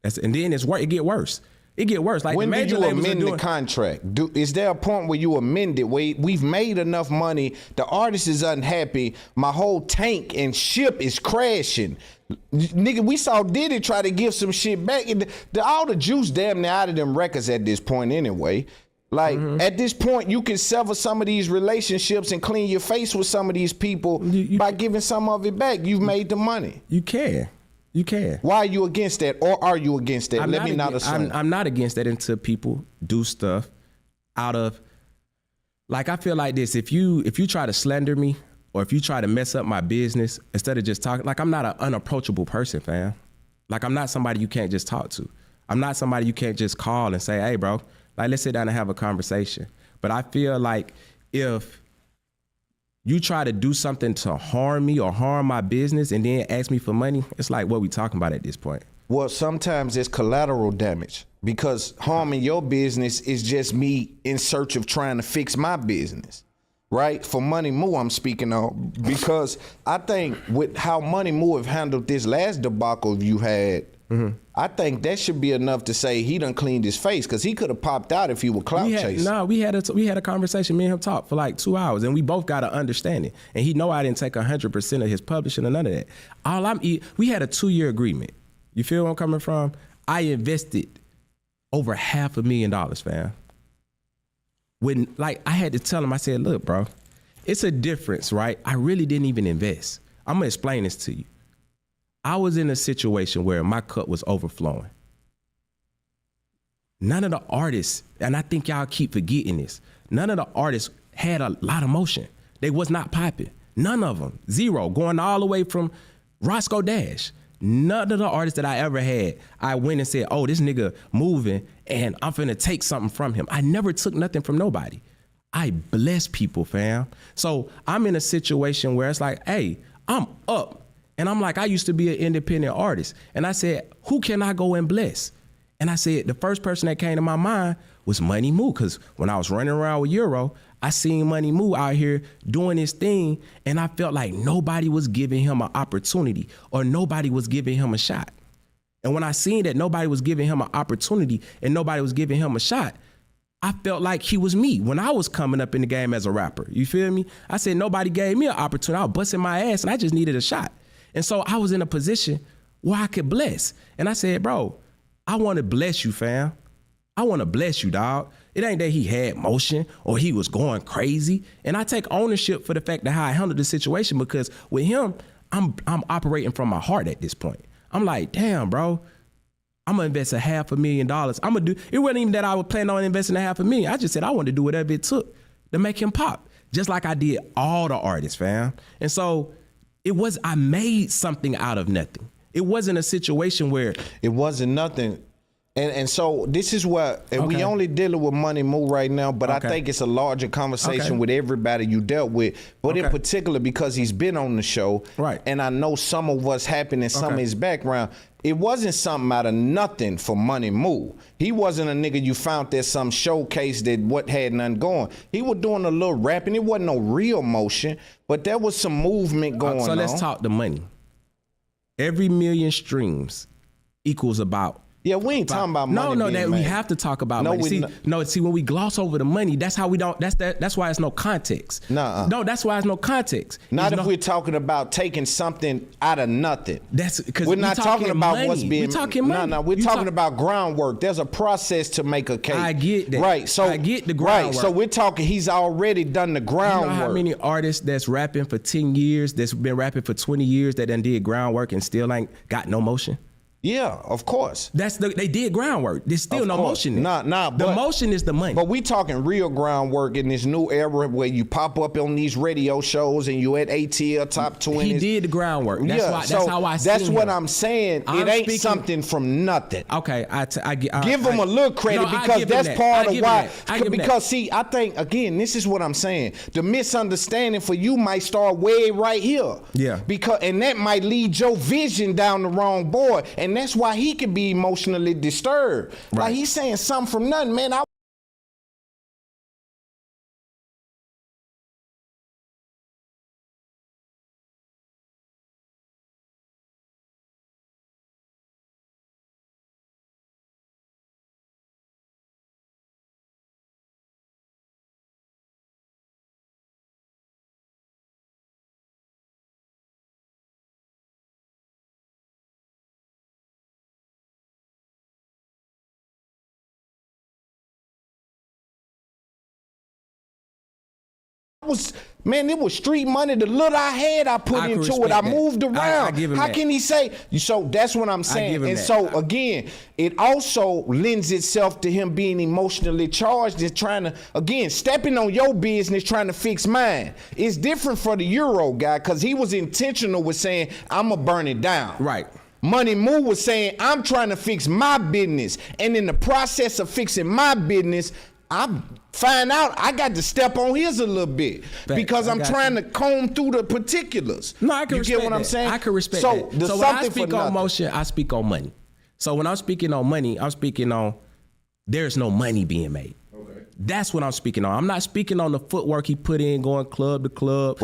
And then it get worse. It get worse. Like when the do major you labels amend the contract? Is there a point where you amend it where we've made enough money, the artist is unhappy, my whole tank and ship is crashing? Nigga, we saw Diddy try to give some shit back. All the juice damn near out of them records at this point anyway. Like, at this point, you can sever some of these relationships and clean your face with some of these people by giving some of it back. You've made the money. You can. You can. Why are you against that, or are you against that? Let me not assume. I'm not against that until people do stuff out of, like, I feel like this. If you try to slander me or if you try to mess up my business instead of just talking, like, I'm not an unapproachable person, fam. Like, I'm not somebody you can't just talk to. I'm not somebody you can't just call and say, hey, bro, like, let's sit down and have a conversation. But I feel like if you try to do something to harm me or harm my business and then ask me for money, it's like, what we talking about at this point? Well, sometimes it's collateral damage because harming your business is just me in search of trying to fix my business, right? For Money Moo, I'm speaking on, because I think with how Money Moo have handled this last debacle you had, I think that should be enough to say he done cleaned his face, because he could have popped out if he were clout chasing. No, we had a conversation, me and him talk for like 2 hours, and we both got an understanding. And he know I didn't take 100% of his publishing or none of that. We had a 2-year agreement. You feel where I'm coming from? I invested over $500,000, fam. When, like, I had to tell him, I said, look, bro, it's a difference, right? I really didn't even invest. I'm gonna explain this to you. I was in a situation where my cup was overflowing. None of the artists, and I think y'all keep forgetting this, none of the artists had a lot of motion. They was not popping. None of them. Zero. Going all the way from Roscoe Dash. None of the artists that I ever had, I went and said, oh, this nigga moving and I'm finna take something from him. I never took nothing from nobody. I bless people, fam. So I'm in a situation where it's like, hey, I'm up. And I'm like, I used to be an independent artist. And I said, who can I go and bless? And I said, the first person that came to my mind was Money Moo, because when I was running around with Euro, I seen Money Moo out here doing his thing, and I felt like nobody was giving him an opportunity or nobody was giving him a shot. And when I seen that nobody was giving him an opportunity and nobody was giving him a shot, I felt like he was me when I was coming up in the game as a rapper. You feel me? I said, nobody gave me an opportunity. I was busting my ass and I just needed a shot. And so I was in a position where I could bless. And I said, bro, I want to bless you, fam. I want to bless you, dog. It ain't that he had motion or he was going crazy. And I take ownership for the fact that how I handled the situation, because with him, I'm operating from my heart at this point. I'm like, damn, bro, I'm gonna invest $500,000. I'm gonna do, it wasn't even that I was planning on investing $500,000. I just said I wanted to do whatever it took to make him pop, just like I did all the artists, fam. And so I made something out of nothing. It wasn't a situation where it wasn't nothing. And so this is what, and we only dealing with Money Moo right now, but I think it's a larger conversation with everybody you dealt with, but in particular because he's been on the show, right? And I know some of what's happened in some of his background. It wasn't something out of nothing for Money Moo. He wasn't a nigga you found there some showcase that what had nothing going. He was doing a little rapping. It wasn't no real motion, but there was some movement going on. So let's talk the money. Every million streams equals about. Yeah, we ain't talking about money. No, we have to talk about money. See, when we gloss over the money, that's how we don't. That's why it's no context. No, that's why it's no context. Not if we're talking about taking something out of nothing. That's because we're not talking about money. What's being. We're talking money. No, we're talking about groundwork. There's a process to make a cake. I get that. Right. So I get the groundwork. Right. So we're talking. He's already done the groundwork. You know how many artists that's rapping for 10 years, that's been rapping for 20 years, that done did groundwork and still ain't got no motion? Yeah, of course. They did groundwork. There's still no motion there. The motion is the money. But we talking real groundwork in this new era where you pop up on these radio shows and you at ATL Top 20. He did the groundwork. That's how I see it. That's what I'm saying. It ain't something from nothing. Okay, give him a little credit because that's part of why. Because see, I think again, this is what I'm saying. The misunderstanding for you might start way right here. Yeah. And that might lead your vision down the wrong board. And that's why he could be emotionally disturbed. Right. Like he's saying something from nothing, man. Man, it was street money. The little I had, I put into it. I moved around. I give him How that. can he say? So that's what I'm saying. And so again, it also lends itself to him being emotionally charged and trying to, again, stepping on your business, trying to fix mine. It's different for the Euro guy because he was intentional with saying, I'm going to burn it down. Right. Money Moo was saying, I'm trying to fix my business. And in the process of fixing my business, I find out I got to step on his a little bit because I'm trying to comb through the particulars. No, I can you respect get what I'm that. saying? I can respect so that. So when I speak on motion, I speak on money. So when I'm speaking on money, I'm speaking on there's no money being made. Okay. That's what I'm speaking on. I'm not speaking on the footwork he put in going club to club.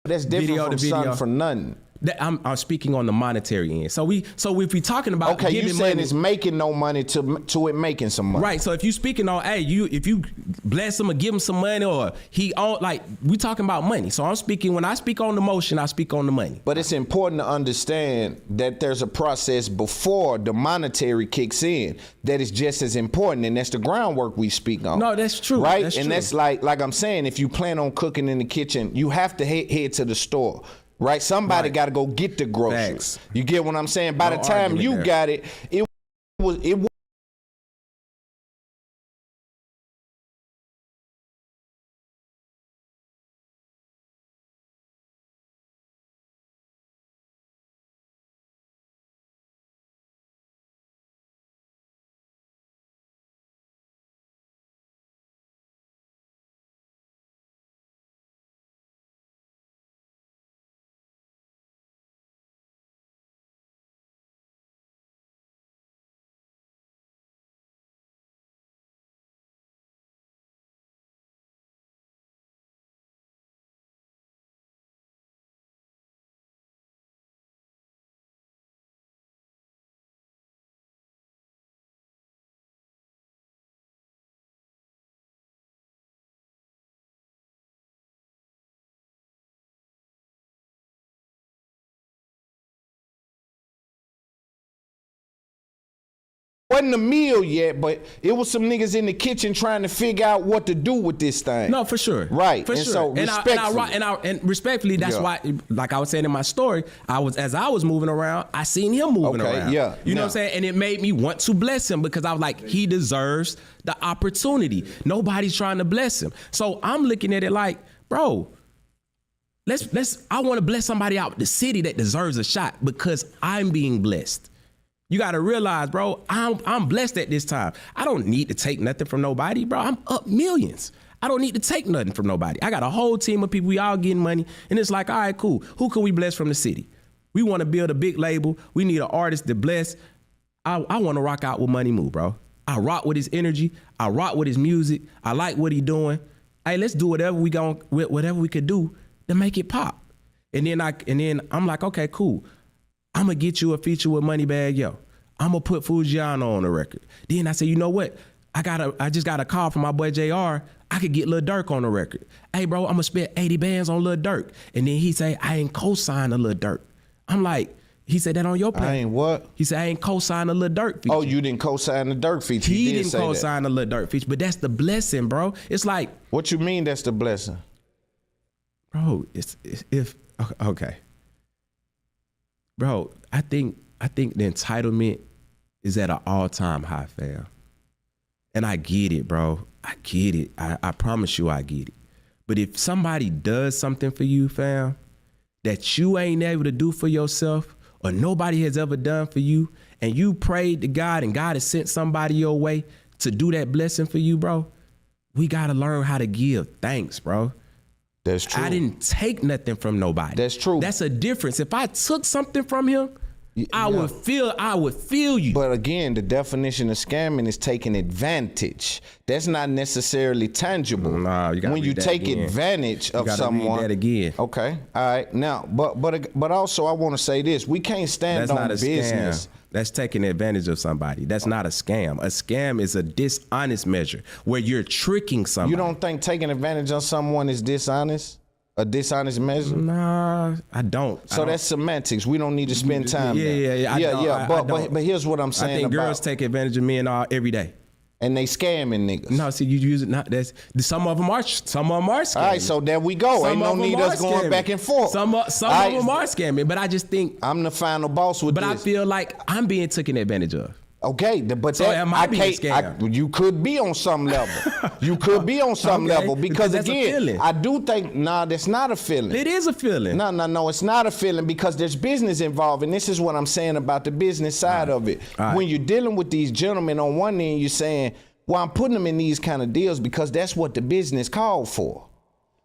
That's different from Son for Nothing. I'm speaking on the monetary end. So if we're talking about okay, you saying money, it's making no money to it making some money, right? So if you speaking on, hey, if you bless him or give him some money, or he own, like we talking about money. So I'm speaking, when I speak on the motion, I speak on the money. But it's important to understand that there's a process before the monetary kicks in that is just as important, and that's the groundwork we speak on. No, that's true, right? That's and true. That's like I'm saying, if you plan on cooking in the kitchen, you have to head to the store. Right, somebody got to go get the groceries. Facts. You get what I'm saying? By the time you got it, it was. Wasn't a meal yet, but it was some niggas in the kitchen trying to figure out what to do with this thing. No, for sure. Right. For and sure. So respectfully. And respectfully, that's why, like I was saying in my story, as I was moving around, I seen him moving around. Yeah. You know what I'm saying? And it made me want to bless him because I was like, he deserves the opportunity. Nobody's trying to bless him. So I'm looking at it like, bro, I want to bless somebody out the city that deserves a shot because I'm being blessed. You got to realize, bro, I'm blessed at this time. I don't need to take nothing from nobody, bro. I'm up millions. I don't need to take nothing from nobody. I got a whole team of people. We all getting money. And it's like, all right, cool. Who can we bless from the city? We want to build a big label. We need an artist to bless. I want to rock out with Money Moo, bro. I rock with his energy. I rock with his music. I like what he doing. Hey, let's do whatever we could do to make it pop. And then I'm like, okay, cool. I'm going to get you a feature with Moneybagg Yo. I'm going to put Fujiano on the record. Then I said, you know what? I just got a call from my boy JR. I could get Lil Durk on the record. Hey, bro, I'm going to spend 80 bands on Lil Durk. And then he say, I ain't co-signed a Lil Durk. I'm like, he said that on your plan. I ain't what? He said, I ain't co-signed a Lil Durk feature. Oh, you didn't co-sign the Durk feature. He didn't co-sign a Lil Durk feature. But that's the blessing, bro. It's like. What you mean that's the blessing? Bro, okay. Bro, I think the entitlement is at an all-time high, fam. And I get it, bro. I get it. I promise you I get it. But if somebody does something for you, fam, that you ain't able to do for yourself or nobody has ever done for you, and you prayed to God and God has sent somebody your way to do that blessing for you, bro, we got to learn how to give thanks, bro. That's true. I didn't take nothing from nobody. That's true. That's a difference. If I took something from him, I would feel you. But again, the definition of scamming is taking advantage. That's not necessarily tangible. Nah, you gotta when you take advantage of someone. Read that again. Okay, all right. Now, but also I want to say this: we can't stand on business. Scam. That's taking advantage of somebody. That's not a scam. A scam is a dishonest measure where you're tricking somebody. You don't think taking advantage of someone is dishonest? A dishonest measure? Nah, I don't. So that's semantics. We don't need to spend time there. Yeah. But here's what I'm saying. I think girls take advantage of men every day. And they scamming niggas. No, see, you use it not. That's some of them are scamming. All right, so there we go. Ain't no need us going back and forth. Some of them are scamming, but I just think I'm the final boss with this. But I feel like I'm being taken advantage of. Okay, but so am I being scammed? You could be on some level. You could be on some level because again, I do think that's not a feeling. It is a feeling. No, it's not a feeling because there's business involved, and this is what I'm saying about the business side of it. When you're dealing with these gentlemen on one end, you're saying, well, I'm putting them in these kind of deals because that's what the business called for.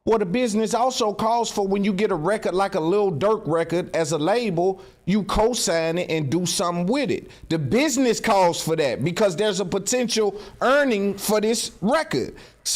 Well, the business also calls for when you get a record like a Lil Durk record as a label, you co-sign it and do something with it. The business calls for that because there's a potential earning for this record.